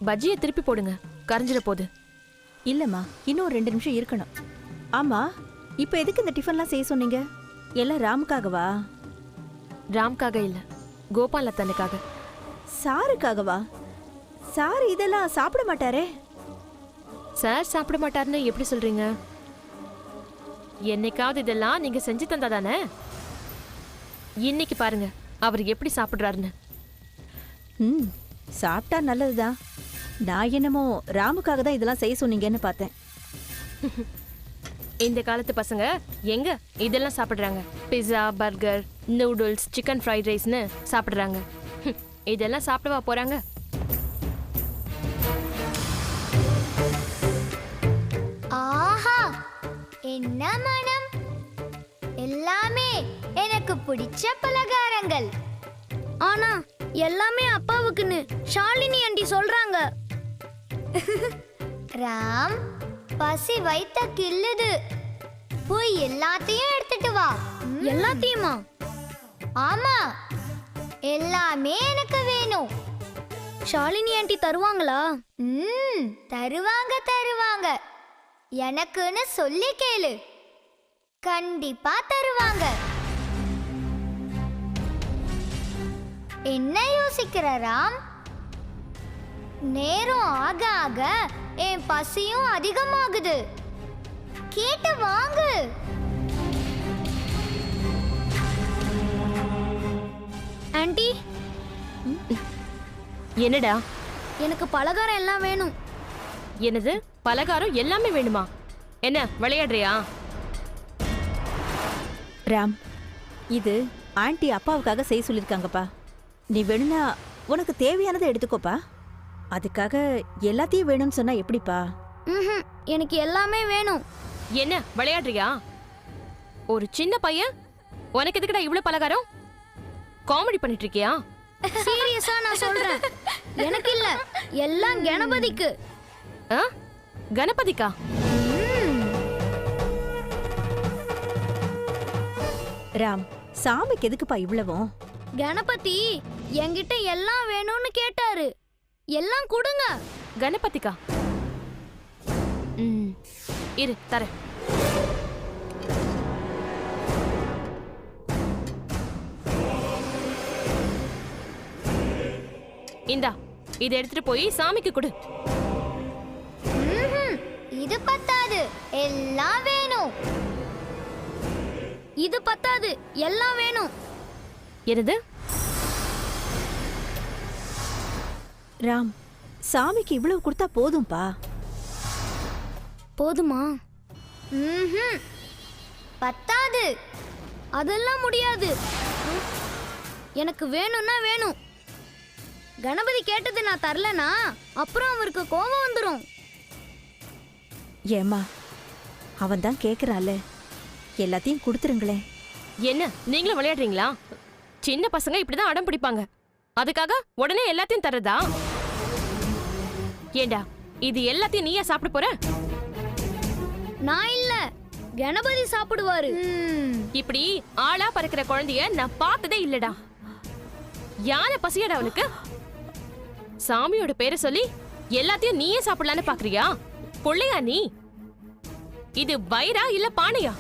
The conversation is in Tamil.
பஜ்ஜியை திருப்பி போடுங்க, கரைஞ்சிட போகுது. இல்லம்மா, இன்னும் 2 நிமிஷம் இருக்கணும். ஆமா, இப்ப எதுக்கு இந்த டிஃபன்லாம் செய்ய சொன்னீங்க? எல்லாம் ராமுக்காகவா? ராம்காக இல்ல, கோபால் அத்தனுக்காக. சாருக்காகவா? சார் இதெல்லாம் சாப்பிட மாட்டாரே. சார் சாப்பிட மாட்டாருன்னு எப்படி சொல்றீங்க? என்னைக்காவது இதெல்லாம் நீங்க செஞ்சு தந்தாதானே? இன்னைக்கு பாருங்க அவர் எப்படி சாப்பிடுறாருன்னு. சாப்பிட்டா நல்லதுதான். நான் என்னமோ ராமுக்காக தான் இதெல்லாம் செய்ய சொன்னீங்கன்னு பார்த்தேன். இந்த காலத்து பசங்க எங்க இதெல்லாம் சாப்பிடுறாங்க? Pizza, burger, noodles, chicken fried ரைஸ்னு சாப்பிடுறாங்க. இதெல்லாம் சாப்பிடவா போறாங்க? ஆஹா, என்ன மனம்! எல்லாமே எனக்கு பிடிச்ச பலகாரங்கள். ஆனா எல்லாமே அப்பாவுக்குன்னு ஷாலினி ஆண்டி சொல்றாங்க. ராம், பசி வைத்த கில்லுது. போய் எல்லாத்தையும் எடுத்துட்டு வா. எல்லாத்தையுமா? ஆமா, எல்லாமே எனக்கு வேணும். ஷாலினி ஆண்டி தருவாங்களா? தருவாங்க தருவாங்க. எனக்குன்னு சொல்லி கேளு, கண்டிப்பா தருவாங்க. என்ன யோசிக்கிற ராம்? நேரம் ஆக ஆக என் பசியும் அதிகமாகுது. கேட்டு வாங்கு. ஆண்டி, என்னடா? எனக்கு பலகாரம் எல்லாம் வேணும். என்னது பலகாரம் எல்லாமே வேணுமா? என்ன விளையாடுறியா? ராம், இது ஆண்டி அப்பாவுக்காக செய்ய சொல்லியிருக்காங்கப்பா. நீ வேணும்னா உனக்கு தேவையானதை எடுத்துக்கோப்பா. அதுக்காக எல்லாத்தையும் வேணும்னு சொன்னா எப்படிப்பா? எனக்கு எல்லாமே வேணும். என்ன விளையாடுறியா? ஒரு சின்ன பையன் உனக்கு எதுக்குடா இவ்வளவு பலகாரம்? காமெடி பண்ணிட்டு இருக்கியா? சீரியஸா நான் சொல்றேன். எனக்கு இல்ல, எல்லாம் கணபதிக்கு. கணபதிக்கா? ராம், சாமிக்கு எதுக்குப்பா இவ்வளவும்? கணபதி என்கிட்ட எல்லாம் வேணும்னு கேட்டாரு. எல்லாம் கொடுங்க. கணபதிக்கா? இரு தரேன். இந்தா, இதை எடுத்துட்டு போய் சாமிக்கு கொடு. இது பத்தாது, எல்லாம் வேணும். இது பத்தாது, எல்லாம் வேணும். என்னது? ராம், சாமிக்கு இவ்வளவு கொடுத்தா போதும்பா. போதுமா? பத்தாது. அதெல்லாம் முடியாது. எனக்கு வேணும்னா வேணும். கணபதி கேட்டது நான் தரலனா அப்புறம் அவருக்கு கோபம் வந்துடும். ஏமா, அவன் தான் கேக்குறான்ல, எல்லாத்தையும் கொடுத்துருங்களேன். என்ன நீங்களும் விளையாடுறீங்களா? சின்ன பசங்க இப்படிதான் அடம் பிடிப்பாங்க. அதுக்காக உடனே எல்லாத்தையும் தரதா? ஏண்டா, இது எல்லாத்தையும் நீயா சாப்பிட போற? நான் இல்ல, கணபதி சாப்பிடுவாரு. இப்படி ஆளா பறக்கிற குழந்தைய நான் பார்த்ததே இல்லடா. யானை பசியடா அவனுக்கு? சாமியோட பேரை சொல்லி எல்லாத்தையும் நீயே சாப்பிடலான்னு பாக்குறியா? பொள்ளையா நீ? இது வயிறா இல்ல பானையா?